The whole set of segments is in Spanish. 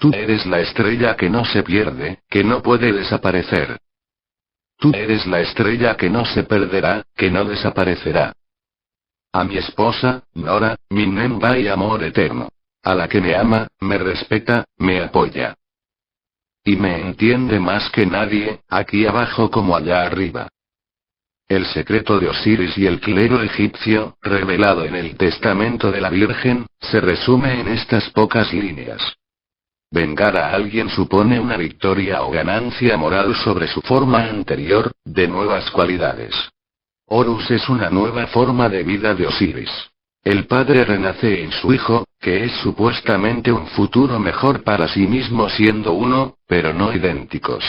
Tú eres la estrella que no se pierde, que no puede desaparecer. Tú eres la estrella que no se perderá, que no desaparecerá. A mi esposa, Nora, mi Nemba y amor eterno. A la que me ama, me respeta, me apoya. Y me entiende más que nadie, aquí abajo como allá arriba. El secreto de Osiris y el clero egipcio, revelado en el testamento de la Virgen, se resume en estas pocas líneas. Vengar a alguien supone una victoria o ganancia moral sobre su forma anterior, de nuevas cualidades. Horus es una nueva forma de vida de Osiris. El padre renace en su hijo, que es supuestamente un futuro mejor para sí mismo siendo uno, pero no idénticos.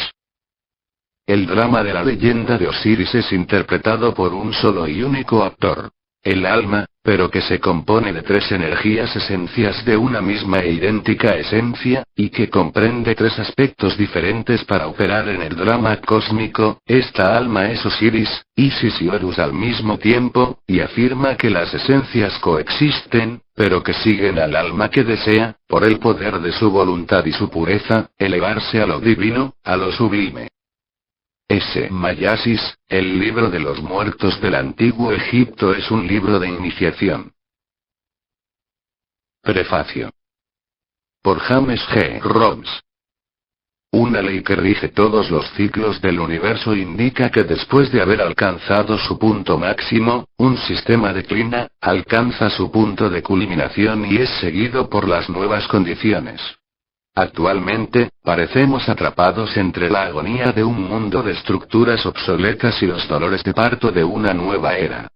El drama de la leyenda de Osiris es interpretado por un solo y único actor. El alma, pero que se compone de tres energías esencias de una misma e idéntica esencia, y que comprende tres aspectos diferentes para operar en el drama cósmico. Esta alma es Osiris, Isis y Horus al mismo tiempo, y afirma que las esencias coexisten, pero que siguen al alma que desea, por el poder de su voluntad y su pureza, elevarse a lo divino, a lo sublime. Mayasis, el libro de los muertos del antiguo Egipto es un libro de iniciación. Prefacio. Por James G. Robbs. Una ley que rige todos los ciclos del universo indica que después de haber alcanzado su punto máximo, un sistema declina, alcanza su punto de culminación y es seguido por las nuevas condiciones. Actualmente, parecemos atrapados entre la agonía de un mundo de estructuras obsoletas y los dolores de parto de una nueva era.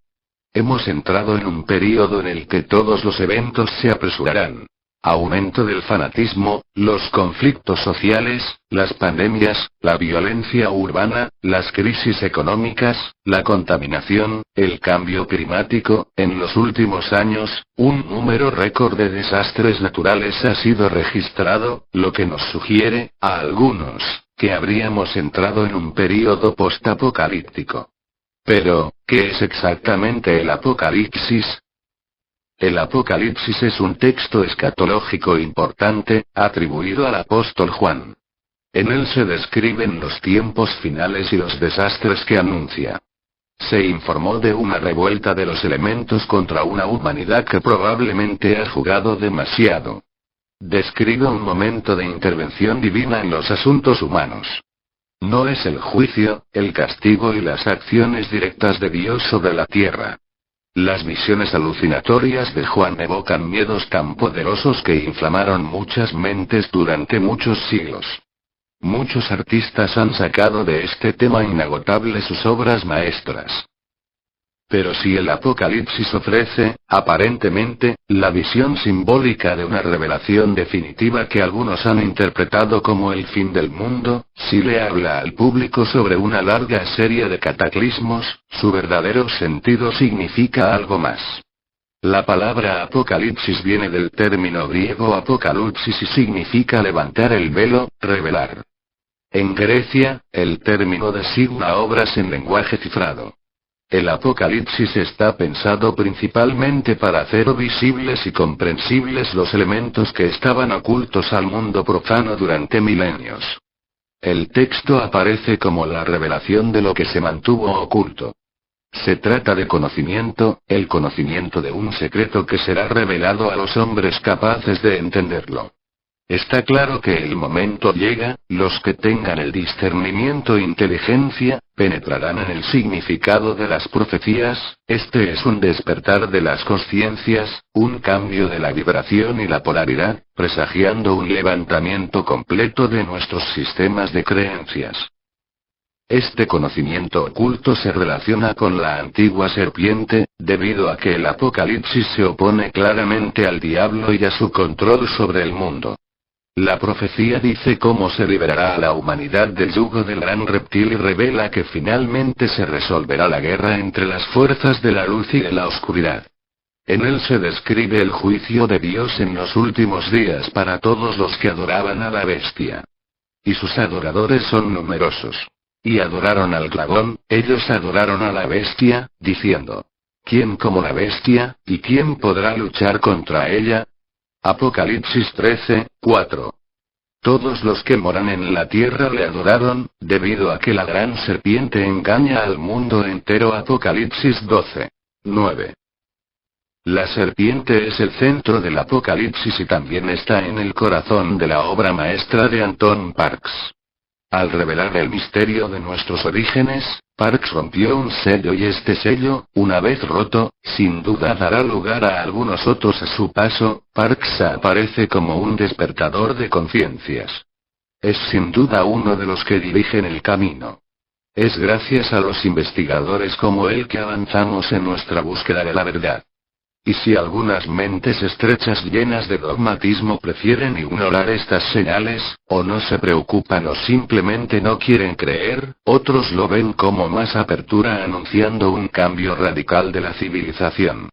Hemos entrado en un período en el que todos los eventos se apresurarán. Aumento del fanatismo, los conflictos sociales, las pandemias, la violencia urbana, las crisis económicas, la contaminación, el cambio climático. En los últimos años, un número récord de desastres naturales ha sido registrado, lo que nos sugiere, a algunos, que habríamos entrado en un período postapocalíptico. Pero, ¿qué es exactamente el apocalipsis? El Apocalipsis es un texto escatológico importante, atribuido al apóstol Juan. En él se describen los tiempos finales y los desastres que anuncia. Se informó de una revuelta de los elementos contra una humanidad que probablemente ha jugado demasiado. Describe un momento de intervención divina en los asuntos humanos. No es el juicio, el castigo y las acciones directas de Dios sobre la tierra. Las visiones alucinatorias de Juan evocan miedos tan poderosos que inflamaron muchas mentes durante muchos siglos. Muchos artistas han sacado de este tema inagotable sus obras maestras. Pero si el Apocalipsis ofrece, aparentemente, la visión simbólica de una revelación definitiva que algunos han interpretado como el fin del mundo, si le habla al público sobre una larga serie de cataclismos, su verdadero sentido significa algo más. La palabra apocalipsis viene del término griego apocalypsis y significa levantar el velo, revelar. En Grecia, el término designa obras en lenguaje cifrado. El Apocalipsis está pensado principalmente para hacer visibles y comprensibles los elementos que estaban ocultos al mundo profano durante milenios. El texto aparece como la revelación de lo que se mantuvo oculto. Se trata de conocimiento, el conocimiento de un secreto que será revelado a los hombres capaces de entenderlo. Está claro que el momento llega, los que tengan el discernimiento e inteligencia, penetrarán en el significado de las profecías. Este es un despertar de las conciencias, un cambio de la vibración y la polaridad, presagiando un levantamiento completo de nuestros sistemas de creencias. Este conocimiento oculto se relaciona con la antigua serpiente, debido a que el Apocalipsis se opone claramente al diablo y a su control sobre el mundo. La profecía dice cómo se liberará a la humanidad del yugo del gran reptil y revela que finalmente se resolverá la guerra entre las fuerzas de la luz y de la oscuridad. En él se describe el juicio de Dios en los últimos días para todos los que adoraban a la bestia. Y sus adoradores son numerosos. Y adoraron al dragón, ellos adoraron a la bestia, diciendo: ¿Quién como la bestia, y quién podrá luchar contra ella? Apocalipsis 13:4. Todos los que moran en la tierra le adoraron, debido a que la gran serpiente engaña al mundo entero. Apocalipsis 12. 9. La serpiente es el centro del Apocalipsis y también está en el corazón de la obra maestra de Anton Parks. Al revelar el misterio de nuestros orígenes, Parks rompió un sello y este sello, una vez roto, sin duda dará lugar a algunos otros a su paso. Parks aparece como un despertador de conciencias. Es sin duda uno de los que dirigen el camino. Es gracias a los investigadores como él que avanzamos en nuestra búsqueda de la verdad. Y si algunas mentes estrechas llenas de dogmatismo prefieren ignorar estas señales, o no se preocupan o simplemente no quieren creer, otros lo ven como más apertura anunciando un cambio radical de la civilización.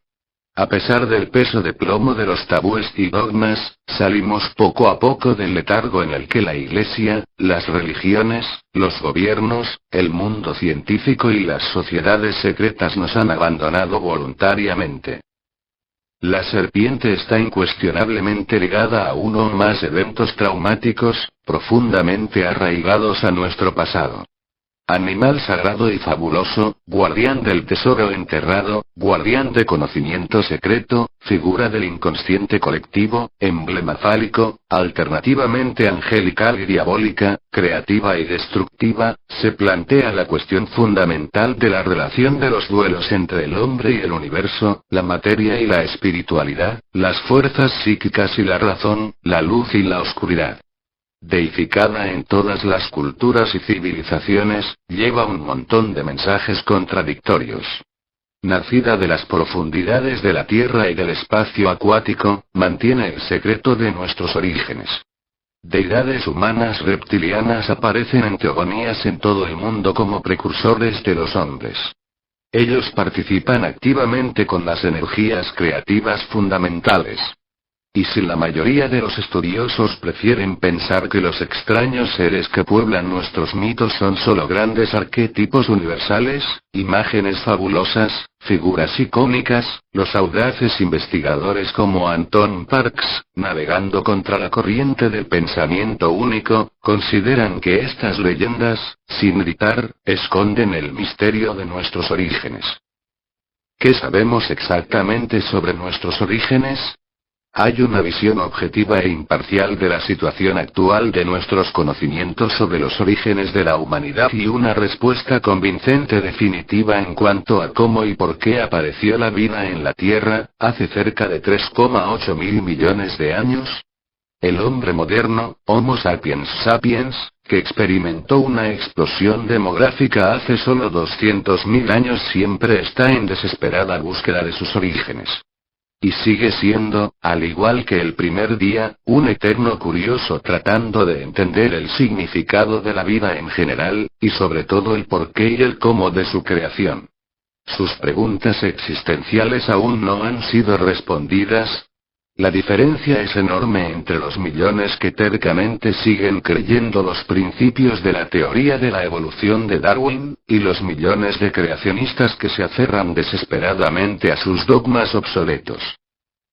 A pesar del peso de plomo de los tabúes y dogmas, salimos poco a poco del letargo en el que la Iglesia, las religiones, los gobiernos, el mundo científico y las sociedades secretas nos han abandonado voluntariamente. La serpiente está incuestionablemente ligada a uno o más eventos traumáticos, profundamente arraigados a nuestro pasado. Animal sagrado y fabuloso, guardián del tesoro enterrado, guardián de conocimiento secreto, figura del inconsciente colectivo, emblema fálico, alternativamente angelical y diabólica, creativa y destructiva, se plantea la cuestión fundamental de la relación de los duelos entre el hombre y el universo, la materia y la espiritualidad, las fuerzas psíquicas y la razón, la luz y la oscuridad. Deificada en todas las culturas y civilizaciones, lleva un montón de mensajes contradictorios. Nacida de las profundidades de la tierra y del espacio acuático, mantiene el secreto de nuestros orígenes. Deidades humanas reptilianas aparecen en teogonías en todo el mundo como precursores de los hombres. Ellos participan activamente con las energías creativas fundamentales. Y si la mayoría de los estudiosos prefieren pensar que los extraños seres que pueblan nuestros mitos son solo grandes arquetipos universales, imágenes fabulosas, figuras icónicas, los audaces investigadores como Anton Parks, navegando contra la corriente del pensamiento único, consideran que estas leyendas, sin gritar, esconden el misterio de nuestros orígenes. ¿Qué sabemos exactamente sobre nuestros orígenes? Hay una visión objetiva e imparcial de la situación actual de nuestros conocimientos sobre los orígenes de la humanidad y una respuesta convincente definitiva en cuanto a cómo y por qué apareció la vida en la Tierra, hace cerca de 3,8 mil millones de años. El hombre moderno, Homo sapiens sapiens, que experimentó una explosión demográfica hace solo 200.000 años, siempre está en desesperada búsqueda de sus orígenes. Y sigue siendo, al igual que el primer día, un eterno curioso tratando de entender el significado de la vida en general, y sobre todo el porqué y el cómo de su creación. Sus preguntas existenciales aún no han sido respondidas. La diferencia es enorme entre los millones que tercamente siguen creyendo los principios de la teoría de la evolución de Darwin, y los millones de creacionistas que se aferran desesperadamente a sus dogmas obsoletos.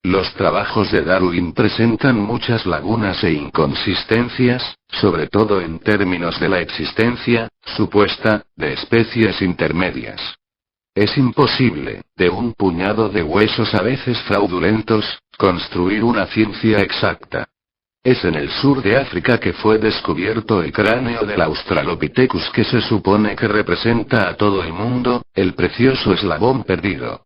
Los trabajos de Darwin presentan muchas lagunas e inconsistencias, sobre todo en términos de la existencia, supuesta, de especies intermedias. Es imposible, de un puñado de huesos a veces fraudulentos, construir una ciencia exacta. Es en el sur de África que fue descubierto el cráneo del Australopithecus que se supone que representa a todo el mundo, el precioso eslabón perdido.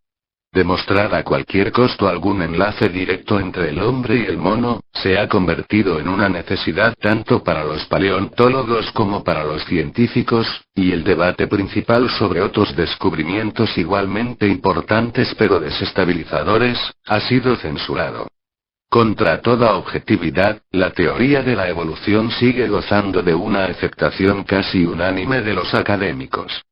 Demostrar a cualquier costo algún enlace directo entre el hombre y el mono, se ha convertido en una necesidad tanto para los paleontólogos como para los científicos, y el debate principal sobre otros descubrimientos igualmente importantes pero desestabilizadores, ha sido censurado. Contra toda objetividad, la teoría de la evolución sigue gozando de una aceptación casi unánime de los académicos.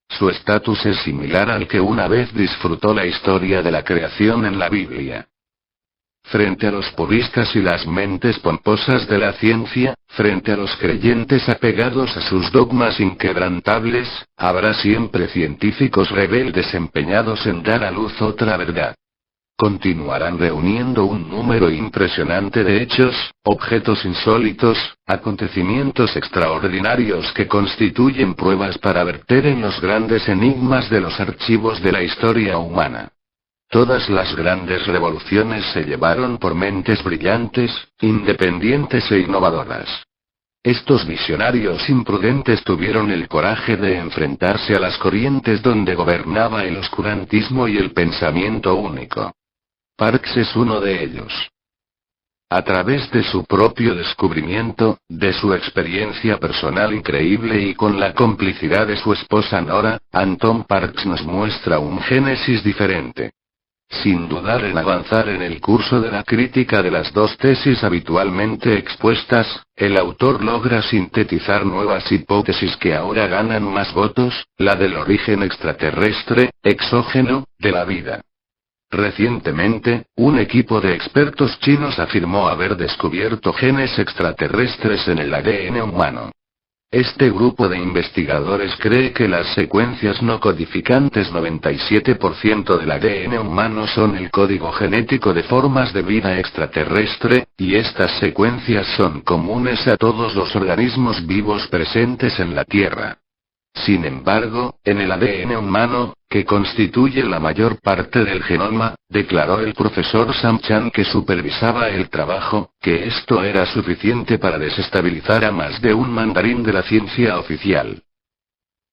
Su estatus es similar al que una vez disfrutó la historia de la creación en la Biblia. Frente a los puristas y las mentes pomposas de la ciencia, frente a los creyentes apegados a sus dogmas inquebrantables, habrá siempre científicos rebeldes empeñados en dar a luz otra verdad. Continuarán reuniendo un número impresionante de hechos, objetos insólitos, acontecimientos extraordinarios que constituyen pruebas para verter en los grandes enigmas de los archivos de la historia humana. Todas las grandes revoluciones se llevaron por mentes brillantes, independientes e innovadoras. Estos visionarios imprudentes tuvieron el coraje de enfrentarse a las corrientes donde gobernaba el oscurantismo y el pensamiento único. Parks es uno de ellos. A través de su propio descubrimiento, de su experiencia personal increíble y con la complicidad de su esposa Nora, Anton Parks nos muestra un génesis diferente. Sin dudar en avanzar en el curso de la crítica de las dos tesis habitualmente expuestas, el autor logra sintetizar nuevas hipótesis que ahora ganan más votos, la del origen extraterrestre, exógeno, de la vida. Recientemente, un equipo de expertos chinos afirmó haber descubierto genes extraterrestres en el ADN humano. Este grupo de investigadores cree que las secuencias no codificantes 97% del ADN humano son el código genético de formas de vida extraterrestre, y estas secuencias son comunes a todos los organismos vivos presentes en la Tierra. Sin embargo, en el ADN humano, que constituye la mayor parte del genoma, declaró el profesor Sam Chan que supervisaba el trabajo, que esto era suficiente para desestabilizar a más de un mandarín de la ciencia oficial.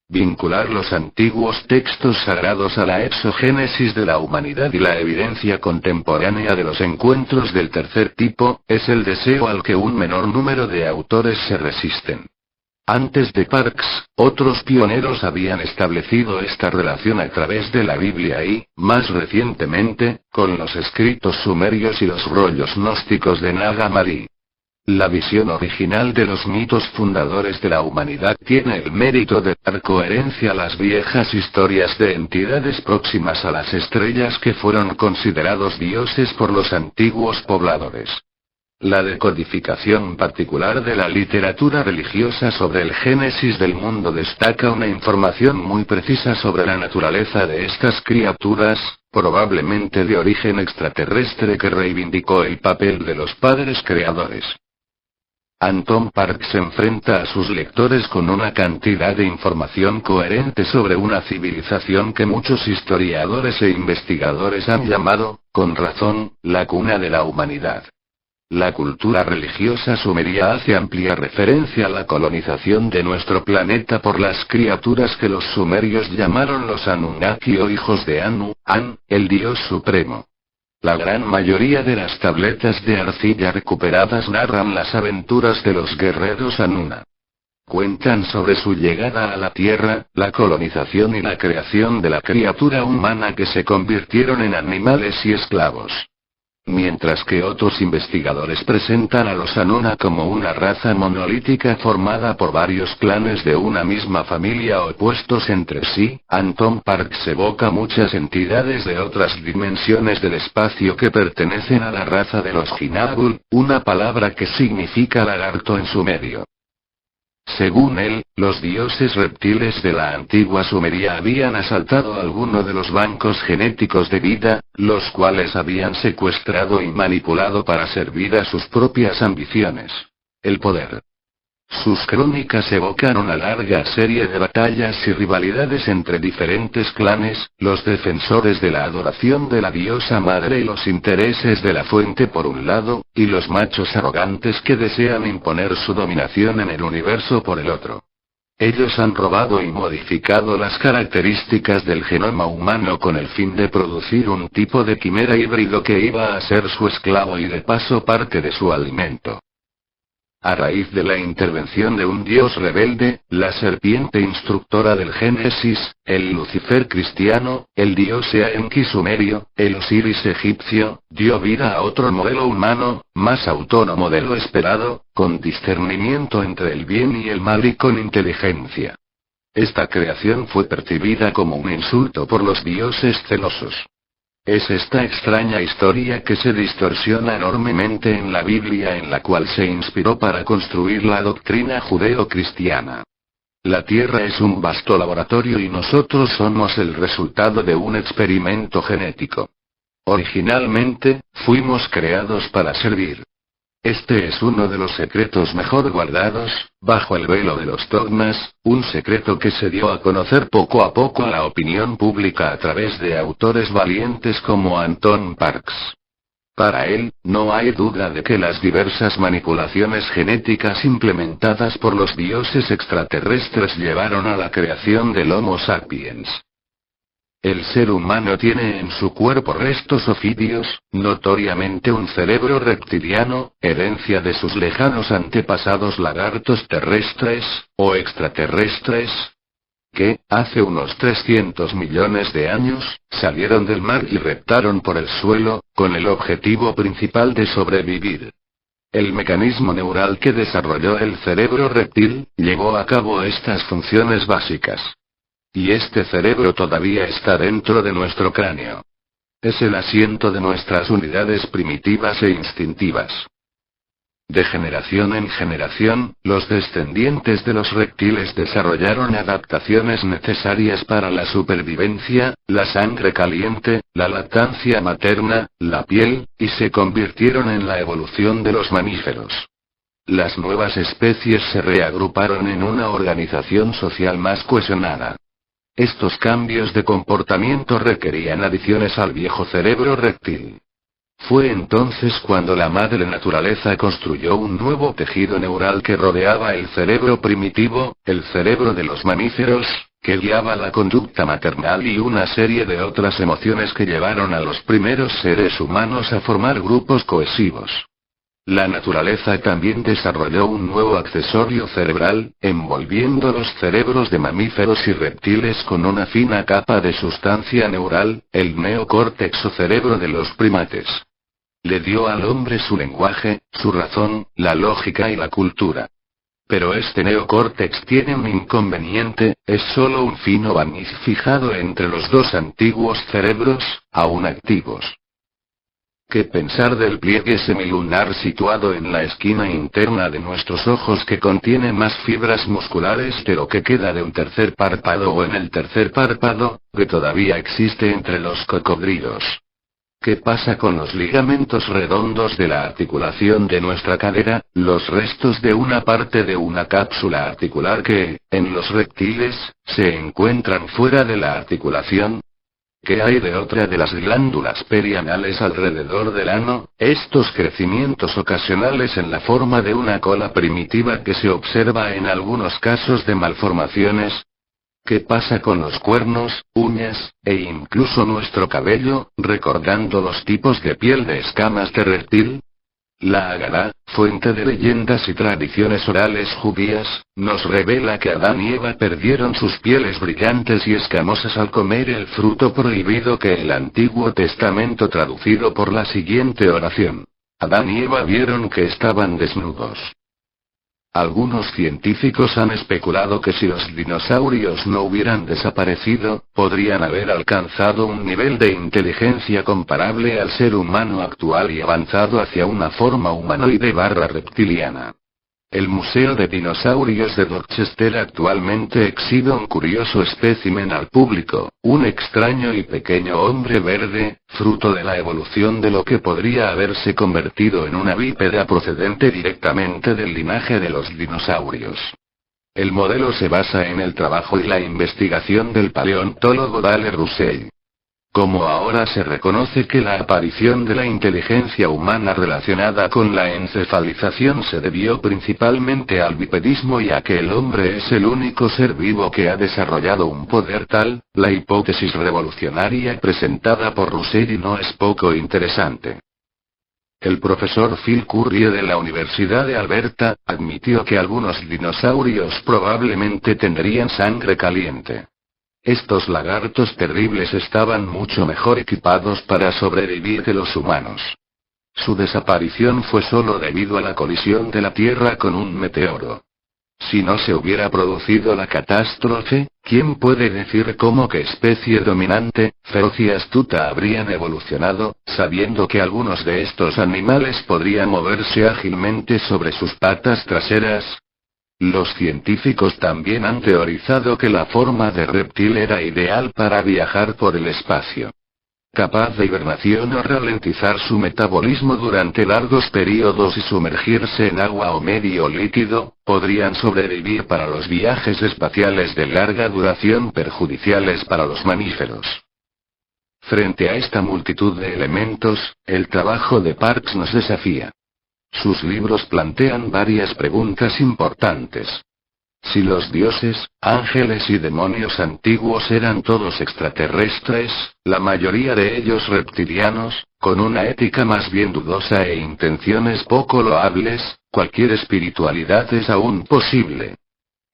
Vincular los antiguos textos sagrados a la exogénesis de la humanidad y la evidencia contemporánea de los encuentros del tercer tipo, es el deseo al que un menor número de autores se resisten. Antes de Parks, otros pioneros habían establecido esta relación a través de la Biblia y, más recientemente, con los escritos sumerios y los rollos gnósticos de Nag Hammadi. La visión original de los mitos fundadores de la humanidad tiene el mérito de dar coherencia a las viejas historias de entidades próximas a las estrellas que fueron considerados dioses por los antiguos pobladores. La decodificación particular de la literatura religiosa sobre el génesis del mundo destaca una información muy precisa sobre la naturaleza de estas criaturas, probablemente de origen extraterrestre, que reivindicó el papel de los padres creadores. Anton Parks enfrenta a sus lectores con una cantidad de información coherente sobre una civilización que muchos historiadores e investigadores han llamado, con razón, la cuna de la humanidad. La cultura religiosa sumeria hace amplia referencia a la colonización de nuestro planeta por las criaturas que los sumerios llamaron los Anunnaki o hijos de Anu, An, el dios supremo. La gran mayoría de las tabletas de arcilla recuperadas narran las aventuras de los guerreros Anuna. Cuentan sobre su llegada a la Tierra, la colonización y la creación de la criatura humana que se convirtieron en animales y esclavos. Mientras que otros investigadores presentan a los Anuna como una raza monolítica formada por varios clanes de una misma familia opuestos entre sí, Anton Parks evoca muchas entidades de otras dimensiones del espacio que pertenecen a la raza de los Jinagul, una palabra que significa lagarto en sumerio. Según él, los dioses reptiles de la antigua Sumeria habían asaltado alguno de los bancos genéticos de vida, los cuales habían secuestrado y manipulado para servir a sus propias ambiciones. El poder. Sus crónicas evocan una larga serie de batallas y rivalidades entre diferentes clanes, los defensores de la adoración de la diosa madre y los intereses de la fuente por un lado, y los machos arrogantes que desean imponer su dominación en el universo por el otro. Ellos han robado y modificado las características del genoma humano con el fin de producir un tipo de quimera híbrido que iba a ser su esclavo y de paso parte de su alimento. A raíz de la intervención de un dios rebelde, la serpiente instructora del Génesis, el Lucifer cristiano, el dios Enki sumerio, el Osiris egipcio, dio vida a otro modelo humano, más autónomo de lo esperado, con discernimiento entre el bien y el mal y con inteligencia. Esta creación fue percibida como un insulto por los dioses celosos. Es esta extraña historia que se distorsiona enormemente en la Biblia, en la cual se inspiró para construir la doctrina judeo-cristiana. La Tierra es un vasto laboratorio y nosotros somos el resultado de un experimento genético. Originalmente, fuimos creados para servir. Este es uno de los secretos mejor guardados, bajo el velo de los dogmas, un secreto que se dio a conocer poco a poco a la opinión pública a través de autores valientes como Anton Parks. Para él, no hay duda de que las diversas manipulaciones genéticas implementadas por los dioses extraterrestres llevaron a la creación del Homo sapiens. El ser humano tiene en su cuerpo restos ofidios, notoriamente un cerebro reptiliano, herencia de sus lejanos antepasados lagartos terrestres, o extraterrestres, que, hace unos 300 millones de años, salieron del mar y reptaron por el suelo, con el objetivo principal de sobrevivir. El mecanismo neural que desarrolló el cerebro reptil, llevó a cabo estas funciones básicas. Y este cerebro todavía está dentro de nuestro cráneo. Es el asiento de nuestras unidades primitivas e instintivas. De generación en generación, los descendientes de los reptiles desarrollaron adaptaciones necesarias para la supervivencia, la sangre caliente, la lactancia materna, la piel, y se convirtieron en la evolución de los mamíferos. Las nuevas especies se reagruparon en una organización social más cohesionada. Estos cambios de comportamiento requerían adiciones al viejo cerebro reptil. Fue entonces cuando la madre naturaleza construyó un nuevo tejido neural que rodeaba el cerebro primitivo, el cerebro de los mamíferos, que guiaba la conducta maternal y una serie de otras emociones que llevaron a los primeros seres humanos a formar grupos cohesivos. La naturaleza también desarrolló un nuevo accesorio cerebral, envolviendo los cerebros de mamíferos y reptiles con una fina capa de sustancia neural, el neocórtex o cerebro de los primates. Le dio al hombre su lenguaje, su razón, la lógica y la cultura. Pero este neocórtex tiene un inconveniente, es solo un fino barniz fijado entre los dos antiguos cerebros, aún activos. ¿Qué pensar del pliegue semilunar situado en la esquina interna de nuestros ojos que contiene más fibras musculares de lo que queda de un tercer párpado o en el tercer párpado, que todavía existe entre los cocodrilos? ¿Qué pasa con los ligamentos redondos de la articulación de nuestra cadera, los restos de una parte de una cápsula articular que, en los reptiles, se encuentran fuera de la articulación? ¿Qué hay de otra de las glándulas perianales alrededor del ano, estos crecimientos ocasionales en la forma de una cola primitiva que se observa en algunos casos de malformaciones? ¿Qué pasa con los cuernos, uñas, e incluso nuestro cabello, recordando los tipos de piel de escamas de reptil? La Agará, fuente de leyendas y tradiciones orales judías, nos revela que Adán y Eva perdieron sus pieles brillantes y escamosas al comer el fruto prohibido que el Antiguo Testamento traducido por la siguiente oración. Adán y Eva vieron que estaban desnudos. Algunos científicos han especulado que si los dinosaurios no hubieran desaparecido, podrían haber alcanzado un nivel de inteligencia comparable al ser humano actual y avanzado hacia una forma humanoide/reptiliana. El Museo de Dinosaurios de Dorchester actualmente exhibe un curioso espécimen al público, un extraño y pequeño hombre verde, fruto de la evolución de lo que podría haberse convertido en una bípeda procedente directamente del linaje de los dinosaurios. El modelo se basa en el trabajo y la investigación del paleontólogo Dale Russell. Como ahora se reconoce que la aparición de la inteligencia humana relacionada con la encefalización se debió principalmente al bipedismo y a que el hombre es el único ser vivo que ha desarrollado un poder tal, la hipótesis revolucionaria presentada por Russell no es poco interesante. El profesor Phil Currie de la Universidad de Alberta, admitió que algunos dinosaurios probablemente tendrían sangre caliente. Estos lagartos terribles estaban mucho mejor equipados para sobrevivir que los humanos. Su desaparición fue solo debido a la colisión de la Tierra con un meteoro. Si no se hubiera producido la catástrofe, ¿quién puede decir cómo qué especie dominante, feroz y astuta habrían evolucionado, sabiendo que algunos de estos animales podrían moverse ágilmente sobre sus patas traseras? Los científicos también han teorizado que la forma de reptil era ideal para viajar por el espacio. capaz de hibernación o ralentizar su metabolismo durante largos periodos y sumergirse en agua o medio líquido, podrían sobrevivir para los viajes espaciales de larga duración perjudiciales para los mamíferos. Frente a esta multitud de elementos, el trabajo de Parks nos desafía. Sus libros plantean varias preguntas importantes. Si los dioses, ángeles y demonios antiguos eran todos extraterrestres, la mayoría de ellos reptilianos, con una ética más bien dudosa e intenciones poco loables, cualquier espiritualidad es aún posible.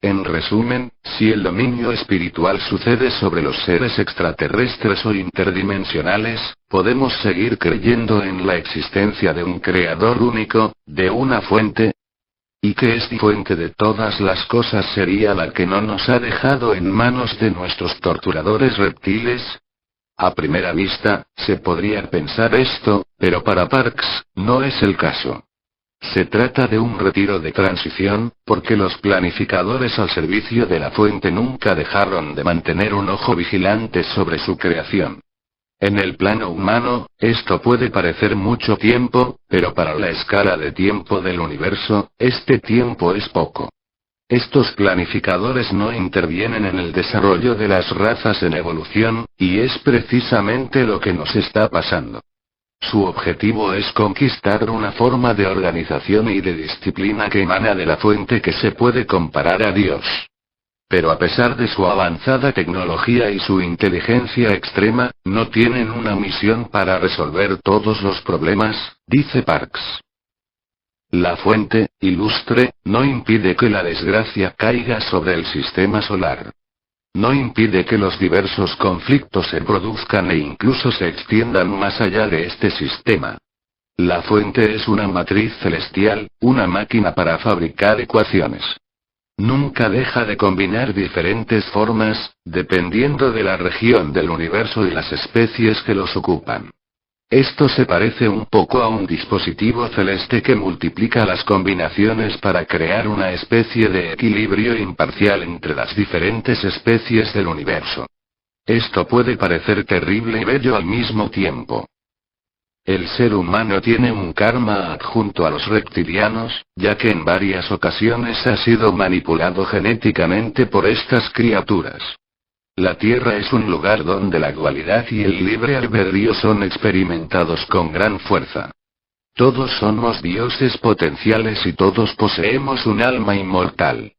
En resumen, si el dominio espiritual sucede sobre los seres extraterrestres o interdimensionales, podemos seguir creyendo en la existencia de un creador único, de una fuente, y que esta fuente de todas las cosas sería la que no nos ha dejado en manos de nuestros torturadores reptiles. A primera vista, se podría pensar esto, pero para Parks, no es el caso. Se trata de un retiro de transición, porque los planificadores al servicio de la fuente nunca dejaron de mantener un ojo vigilante sobre su creación. En el plano humano, esto puede parecer mucho tiempo, pero para la escala de tiempo del universo, este tiempo es poco. Estos planificadores no intervienen en el desarrollo de las razas en evolución, y es precisamente lo que nos está pasando. Su objetivo es conquistar una forma de organización y de disciplina que emana de la fuente que se puede comparar a Dios. Pero a pesar de su avanzada tecnología y su inteligencia extrema, no tienen una misión para resolver todos los problemas, dice Parks. La fuente, ilustre, no impide que la desgracia caiga sobre el sistema solar. No impide que los diversos conflictos se produzcan e incluso se extiendan más allá de este sistema. La fuente es una matriz celestial, una máquina para fabricar ecuaciones. Nunca deja de combinar diferentes formas, dependiendo de la región del universo y las especies que los ocupan. Esto se parece un poco a un dispositivo celeste que multiplica las combinaciones para crear una especie de equilibrio imparcial entre las diferentes especies del universo. Esto puede parecer terrible y bello al mismo tiempo. El ser humano tiene un karma adjunto a los reptilianos, ya que en varias ocasiones ha sido manipulado genéticamente por estas criaturas. La Tierra es un lugar donde la dualidad y el libre albedrío son experimentados con gran fuerza. Todos somos dioses potenciales y todos poseemos un alma inmortal.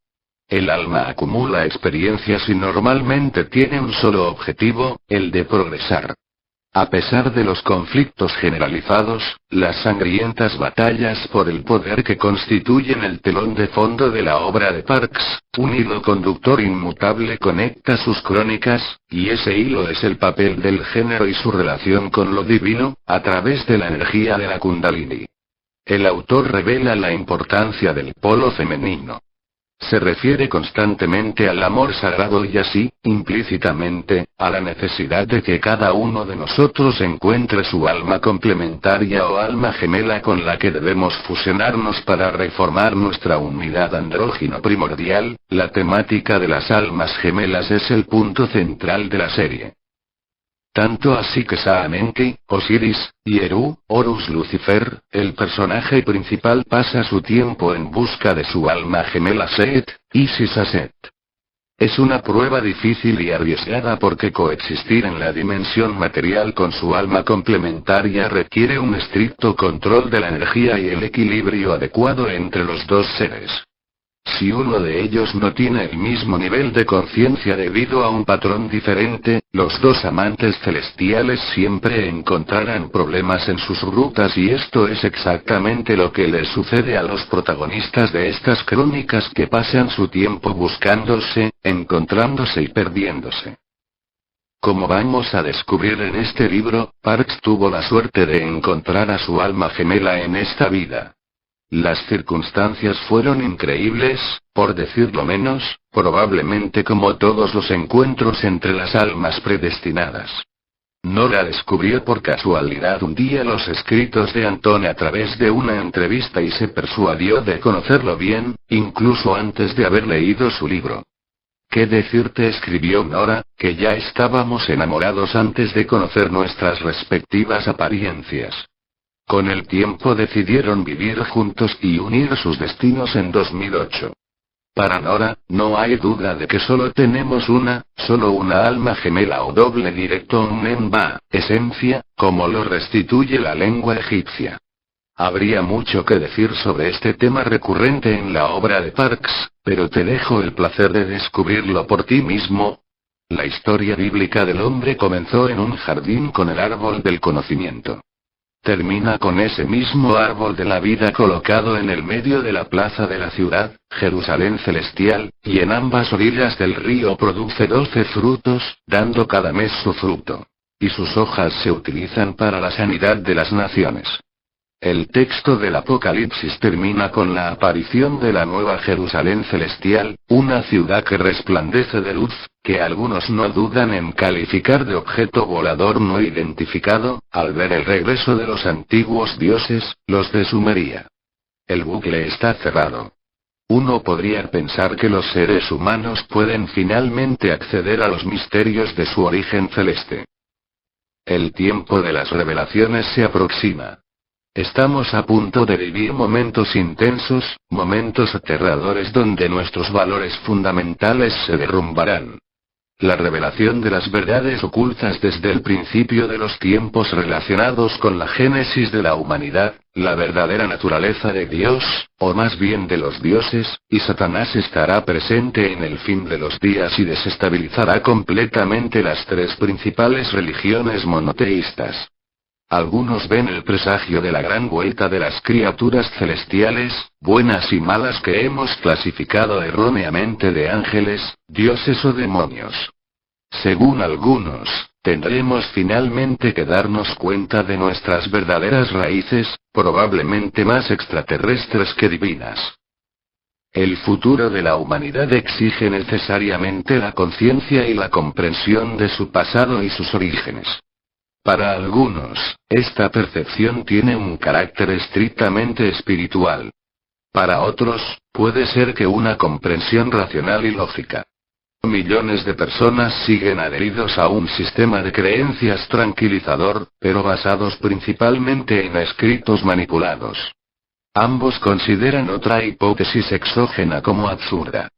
El alma acumula experiencias y normalmente tiene un solo objetivo, el de progresar. A pesar de los conflictos generalizados, las sangrientas batallas por el poder que constituyen el telón de fondo de la obra de Parks, un hilo conductor inmutable conecta sus crónicas, y ese hilo es el papel del género y su relación con lo divino, a través de la energía de la Kundalini. El autor revela la importancia del polo femenino. Se refiere constantemente al amor sagrado y así, implícitamente, a la necesidad de que cada uno de nosotros encuentre su alma complementaria o alma gemela con la que debemos fusionarnos para reformar nuestra unidad andrógino primordial. La temática de las almas gemelas es el punto central de la serie. Tanto así que Sa-Menki, Osiris, y Eru, Horus Lucifer, el personaje principal pasa su tiempo en busca de su alma gemela Set, Isis a Set. Es una prueba difícil y arriesgada porque coexistir en la dimensión material con su alma complementaria requiere un estricto control de la energía y el equilibrio adecuado entre los dos seres. Si uno de ellos no tiene el mismo nivel de conciencia debido a un patrón diferente, los dos amantes celestiales siempre encontrarán problemas en sus rutas y esto es exactamente lo que les sucede a los protagonistas de estas crónicas que pasan su tiempo buscándose, encontrándose y perdiéndose. Como vamos a descubrir en este libro, Parks tuvo la suerte de encontrar a su alma gemela en esta vida. Las circunstancias fueron increíbles, por decirlo menos, probablemente como todos los encuentros entre las almas predestinadas. No la descubrió por casualidad un día los escritos de Antone a través de una entrevista y se persuadió de conocerlo bien, incluso antes de haber leído su libro. ¿Qué decirte? Escribió Nora, que ya estábamos enamorados antes de conocer nuestras respectivas apariencias. Con el tiempo decidieron vivir juntos y unir sus destinos en 2008. Para Nora, no hay duda de que solo tenemos solo una alma gemela o doble directo Nemba, esencia, como lo restituye la lengua egipcia. Habría mucho que decir sobre este tema recurrente en la obra de Parks, pero te dejo el placer de descubrirlo por ti mismo. La historia bíblica del hombre comenzó en un jardín con el árbol del conocimiento. Termina con ese mismo árbol de la vida colocado en el medio de la plaza de la ciudad, Jerusalén celestial, y en ambas orillas del río produce 12 frutos, dando cada mes su fruto. Y sus hojas se utilizan para la sanidad de las naciones. El texto del Apocalipsis termina con la aparición de la nueva Jerusalén celestial, una ciudad que resplandece de luz, que algunos no dudan en calificar de objeto volador no identificado, al ver el regreso de los antiguos dioses, los de Sumeria. El bucle está cerrado. Uno podría pensar que los seres humanos pueden finalmente acceder a los misterios de su origen celeste. El tiempo de las revelaciones se aproxima. Estamos a punto de vivir momentos intensos, momentos aterradores donde nuestros valores fundamentales se derrumbarán. La revelación de las verdades ocultas desde el principio de los tiempos relacionados con la génesis de la humanidad, la verdadera naturaleza de Dios, o más bien de los dioses, y Satanás estará presente en el fin de los días y desestabilizará completamente las tres principales religiones monoteístas. Algunos ven el presagio de la gran vuelta de las criaturas celestiales, buenas y malas que hemos clasificado erróneamente de ángeles, dioses o demonios. Según algunos, tendremos finalmente que darnos cuenta de nuestras verdaderas raíces, probablemente más extraterrestres que divinas. El futuro de la humanidad exige necesariamente la conciencia y la comprensión de su pasado y sus orígenes. Para algunos, esta percepción tiene un carácter estrictamente espiritual. Para otros, puede ser que una comprensión racional y lógica. Millones de personas siguen adheridos a un sistema de creencias tranquilizador, pero basados principalmente en escritos manipulados. Ambos consideran otra hipótesis exógena como absurda.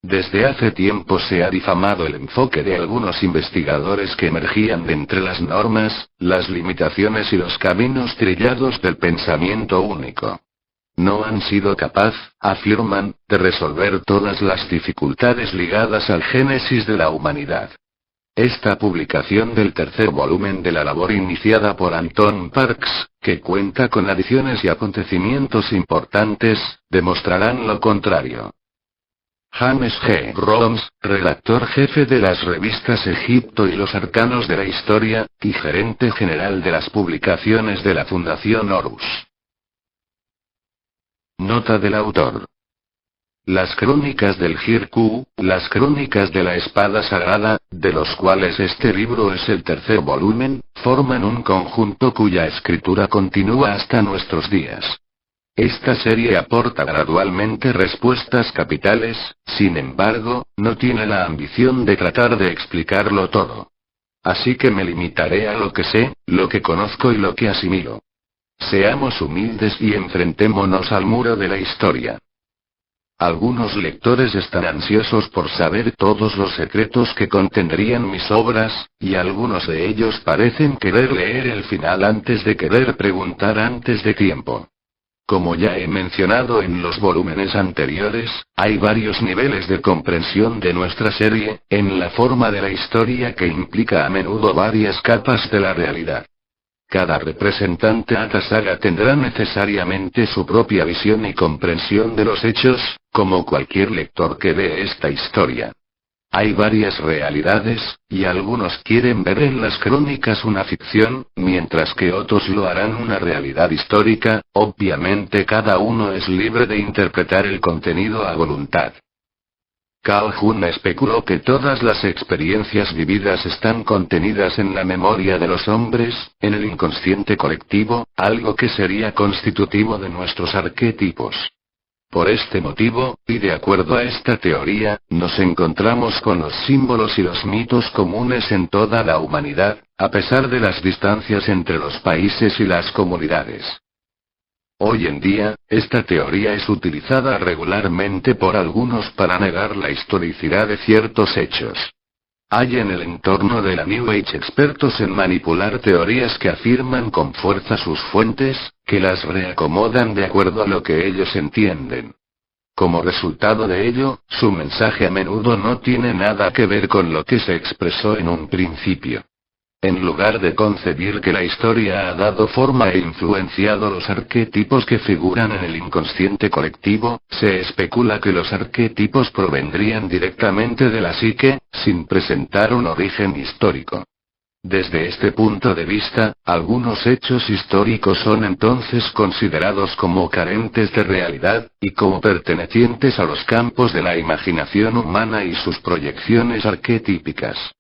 Desde hace tiempo se ha difamado el enfoque de algunos investigadores que emergían de entre las normas, las limitaciones y los caminos trillados del pensamiento único. No han sido capaces, afirman, de resolver todas las dificultades ligadas al génesis de la humanidad. Esta publicación del tercer volumen de la labor iniciada por Anton Parks, que cuenta con adiciones y acontecimientos importantes, demostrarán lo contrario. James G. Robbins, redactor jefe de las revistas Egipto y los Arcanos de la Historia, y gerente general de las publicaciones de la Fundación Horus. Nota del autor. Las crónicas del Jirku, las crónicas de la espada sagrada, de los cuales este libro es el tercer volumen, forman un conjunto cuya escritura continúa hasta nuestros días. Esta serie aporta gradualmente respuestas capitales, sin embargo, no tiene la ambición de tratar de explicarlo todo. Así que me limitaré a lo que sé, lo que conozco y lo que asimilo. Seamos humildes y enfrentémonos al muro de la historia. Algunos lectores están ansiosos por saber todos los secretos que contendrían mis obras, y algunos de ellos parecen querer leer el final antes de querer preguntar antes de tiempo. Como ya he mencionado en los volúmenes anteriores, hay varios niveles de comprensión de nuestra serie, en la forma de la historia que implica a menudo varias capas de la realidad. Cada representante de esta saga tendrá necesariamente su propia visión y comprensión de los hechos, como cualquier lector que ve esta historia. Hay varias realidades, y algunos quieren ver en las crónicas una ficción, mientras que otros lo harán una realidad histórica. Obviamente cada uno es libre de interpretar el contenido a voluntad. Carl Jung especuló que todas las experiencias vividas están contenidas en la memoria de los hombres, en el inconsciente colectivo, algo que sería constitutivo de nuestros arquetipos. Por este motivo, y de acuerdo a esta teoría, nos encontramos con los símbolos y los mitos comunes en toda la humanidad, a pesar de las distancias entre los países y las comunidades. Hoy en día, esta teoría es utilizada regularmente por algunos para negar la historicidad de ciertos hechos. Hay en el entorno de la New Age expertos en manipular teorías que afirman con fuerza sus fuentes, que las reacomodan de acuerdo a lo que ellos entienden. Como resultado de ello, su mensaje a menudo no tiene nada que ver con lo que se expresó en un principio. En lugar de concebir que la historia ha dado forma e influenciado los arquetipos que figuran en el inconsciente colectivo, se especula que los arquetipos provendrían directamente de la psique, sin presentar un origen histórico. Desde este punto de vista, algunos hechos históricos son entonces considerados como carentes de realidad, y como pertenecientes a los campos de la imaginación humana y sus proyecciones arquetípicas.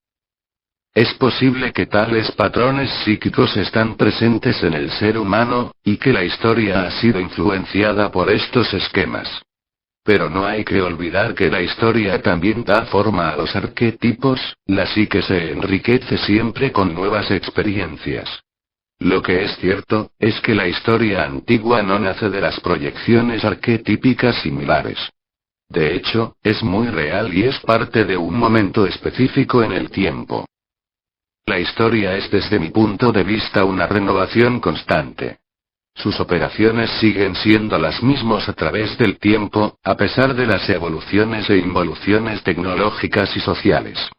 Es posible que tales patrones psíquicos están presentes en el ser humano, y que la historia ha sido influenciada por estos esquemas. Pero no hay que olvidar que la historia también da forma a los arquetipos, la psique se enriquece siempre con nuevas experiencias. Lo que es cierto, es que la historia antigua no nace de las proyecciones arquetípicas similares. De hecho, es muy real y es parte de un momento específico en el tiempo. La historia es desde mi punto de vista una renovación constante. Sus operaciones siguen siendo las mismas a través del tiempo, a pesar de las evoluciones e involuciones tecnológicas y sociales.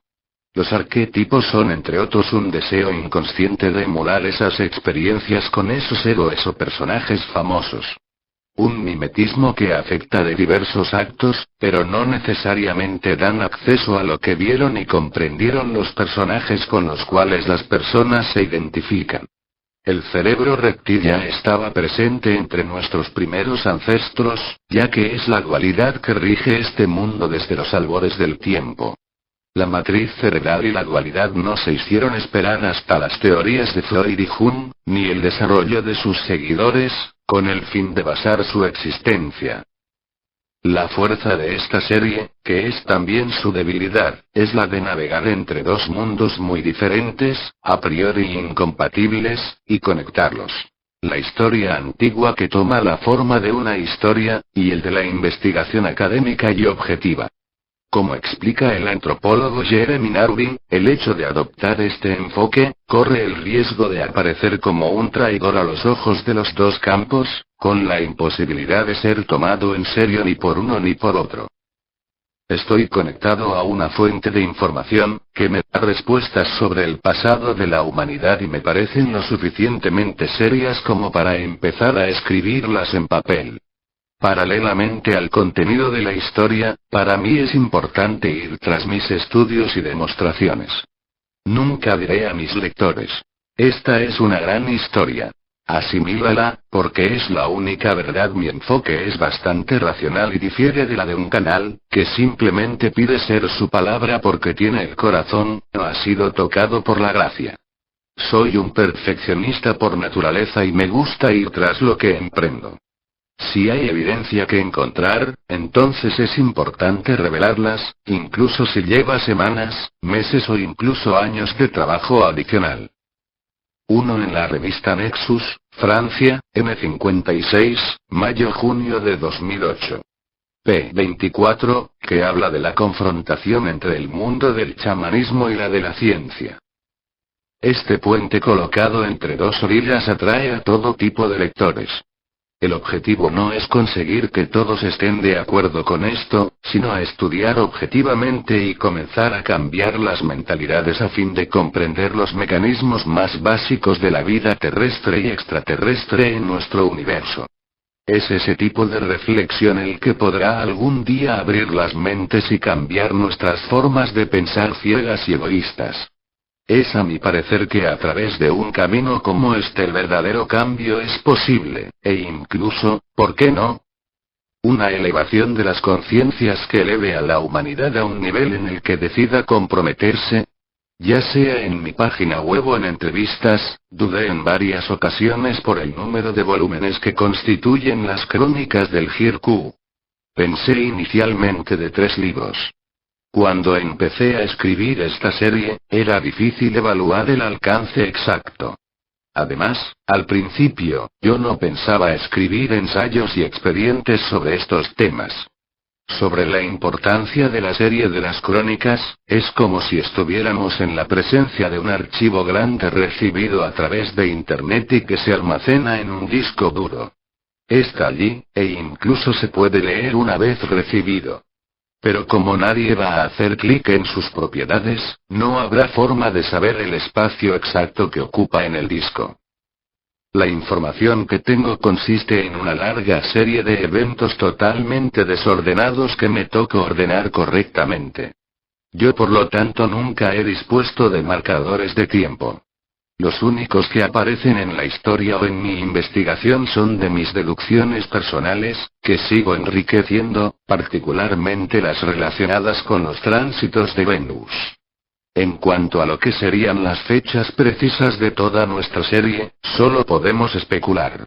Los arquetipos son entre otros un deseo inconsciente de emular esas experiencias con esos héroes o personajes famosos. Un mimetismo que afecta de diversos actos, pero no necesariamente dan acceso a lo que vieron y comprendieron los personajes con los cuales las personas se identifican. El cerebro reptil ya estaba presente entre nuestros primeros ancestros, ya que es la dualidad que rige este mundo desde los albores del tiempo. La matriz cerebral y la dualidad no se hicieron esperar hasta las teorías de Freud y Jung, ni el desarrollo de sus seguidores, con el fin de basar su existencia. La fuerza de esta serie, que es también su debilidad, es la de navegar entre dos mundos muy diferentes, a priori incompatibles, y conectarlos. La historia antigua que toma la forma de una historia, y el de la investigación académica y objetiva. Como explica el antropólogo Jeremy Narby, el hecho de adoptar este enfoque, corre el riesgo de aparecer como un traidor a los ojos de los dos campos, con la imposibilidad de ser tomado en serio ni por uno ni por otro. Estoy conectado a una fuente de información, que me da respuestas sobre el pasado de la humanidad y me parecen lo suficientemente serias como para empezar a escribirlas en papel. Paralelamente al contenido de la historia, para mí es importante ir tras mis estudios y demostraciones. Nunca diré a mis lectores: esta es una gran historia. Asimílala, porque es la única verdad. Mi enfoque es bastante racional y difiere de la de un canal, que simplemente pide ser su palabra porque tiene el corazón, no ha sido tocado por la gracia. Soy un perfeccionista por naturaleza y me gusta ir tras lo que emprendo. Si hay evidencia que encontrar, entonces es importante revelarlas, incluso si lleva semanas, meses o incluso años de trabajo adicional. 1 en la revista Nexus, Francia, M56, mayo-junio de 2008. P. 24, que habla de la confrontación entre el mundo del chamanismo y la de la ciencia. Este puente colocado entre dos orillas atrae a todo tipo de lectores. El objetivo no es conseguir que todos estén de acuerdo con esto, sino a estudiar objetivamente y comenzar a cambiar las mentalidades a fin de comprender los mecanismos más básicos de la vida terrestre y extraterrestre en nuestro universo. Es ese tipo de reflexión el que podrá algún día abrir las mentes y cambiar nuestras formas de pensar ciegas y egoístas. Es a mi parecer que a través de un camino como este el verdadero cambio es posible, e incluso, ¿por qué no? Una elevación de las conciencias que eleve a la humanidad a un nivel en el que decida comprometerse. Ya sea en mi página web o en entrevistas, dudé en varias ocasiones por el número de volúmenes que constituyen las crónicas del Jirku. Pensé inicialmente de 3 libros. Cuando empecé a escribir esta serie, era difícil evaluar el alcance exacto. Además, al principio, yo no pensaba escribir ensayos y expedientes sobre estos temas. Sobre la importancia de la serie de las crónicas, es como si estuviéramos en la presencia de un archivo grande recibido a través de Internet y que se almacena en un disco duro. Está allí, e incluso se puede leer una vez recibido. Pero como nadie va a hacer clic en sus propiedades, no habrá forma de saber el espacio exacto que ocupa en el disco. La información que tengo consiste en una larga serie de eventos totalmente desordenados que me toca ordenar correctamente. Yo por lo tanto nunca he dispuesto de marcadores de tiempo. Los únicos que aparecen en la historia o en mi investigación son de mis deducciones personales, que sigo enriqueciendo, particularmente las relacionadas con los tránsitos de Venus. En cuanto a lo que serían las fechas precisas de toda nuestra serie, solo podemos especular.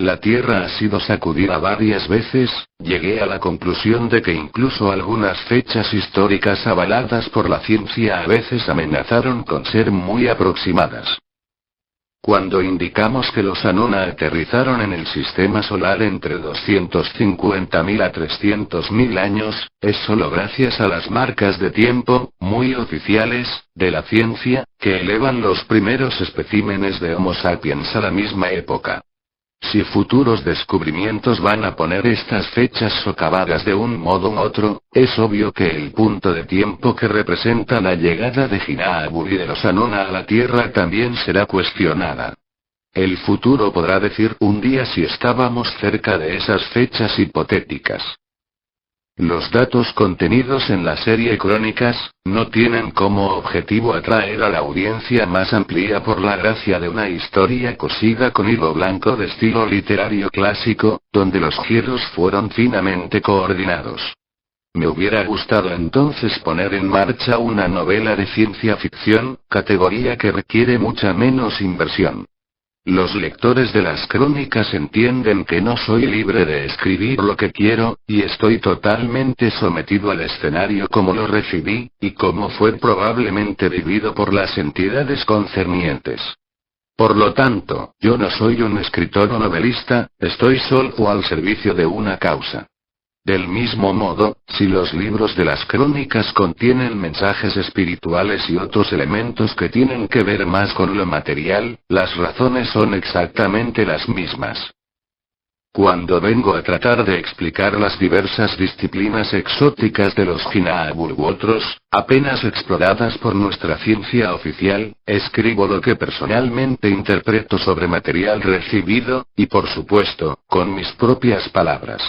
La Tierra ha sido sacudida varias veces, llegué a la conclusión de que incluso algunas fechas históricas avaladas por la ciencia a veces amenazaron con ser muy aproximadas. Cuando indicamos que los Anuna aterrizaron en el sistema solar entre 250.000 a 300.000 años, es solo gracias a las marcas de tiempo, muy oficiales, de la ciencia, que elevan los primeros especímenes de Homo sapiens a la misma época. Si futuros descubrimientos van a poner estas fechas socavadas de un modo u otro, es obvio que el punto de tiempo que representa la llegada de Hinaabu y de los Anuna a la Tierra también será cuestionada. El futuro podrá decir un día si estábamos cerca de esas fechas hipotéticas. Los datos contenidos en la serie Crónicas, no tienen como objetivo atraer a la audiencia más amplia por la gracia de una historia cosida con hilo blanco de estilo literario clásico, donde los giros fueron finamente coordinados. Me hubiera gustado entonces poner en marcha una novela de ciencia ficción, categoría que requiere mucha menos inversión. Los lectores de las crónicas entienden que no soy libre de escribir lo que quiero, y estoy totalmente sometido al escenario como lo recibí, y como fue probablemente vivido por las entidades concernientes. Por lo tanto, yo no soy un escritor o novelista, estoy solo al servicio de una causa. Del mismo modo, si los libros de las crónicas contienen mensajes espirituales y otros elementos que tienen que ver más con lo material, las razones son exactamente las mismas. Cuando vengo a tratar de explicar las diversas disciplinas exóticas de los Hinaabu u otros, apenas exploradas por nuestra ciencia oficial, escribo lo que personalmente interpreto sobre material recibido, y por supuesto, con mis propias palabras.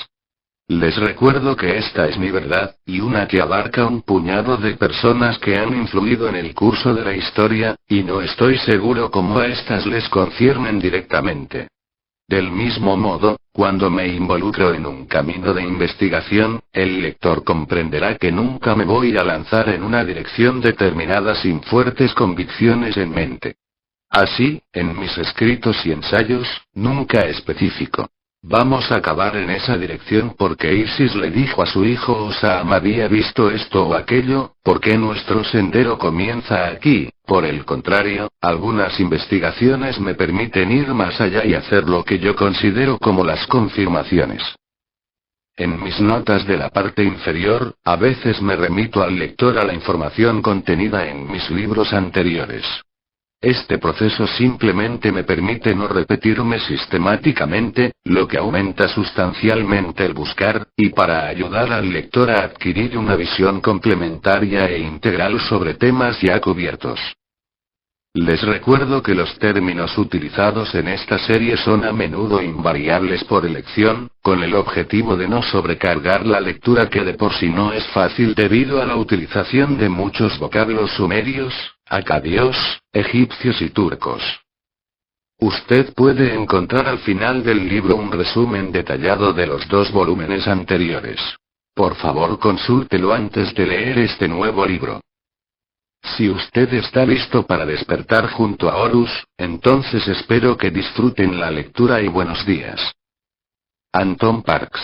Les recuerdo que esta es mi verdad, y una que abarca un puñado de personas que han influido en el curso de la historia, y no estoy seguro cómo a estas les conciernen directamente. Del mismo modo, cuando me involucro en un camino de investigación, el lector comprenderá que nunca me voy a lanzar en una dirección determinada sin fuertes convicciones en mente. Así, en mis escritos y ensayos, nunca especifico. Vamos a acabar en esa dirección porque Isis le dijo a su hijo Osam había visto esto o aquello, porque nuestro sendero comienza aquí. Por el contrario, algunas investigaciones me permiten ir más allá y hacer lo que yo considero como las confirmaciones. En mis notas de la parte inferior, a veces me remito al lector a la información contenida en mis libros anteriores. Este proceso simplemente me permite no repetirme sistemáticamente, lo que aumenta sustancialmente el buscar, y para ayudar al lector a adquirir una visión complementaria e integral sobre temas ya cubiertos. Les recuerdo que los términos utilizados en esta serie son a menudo invariables por elección, con el objetivo de no sobrecargar la lectura que de por sí no es fácil debido a la utilización de muchos vocablos sumerios, acadios, egipcios y turcos. Usted puede encontrar al final del libro un resumen detallado de los 2 volúmenes anteriores. Por favor consúltelo antes de leer este nuevo libro. Si usted está listo para despertar junto a Horus, entonces espero que disfruten la lectura y buenos días. Anton Parks.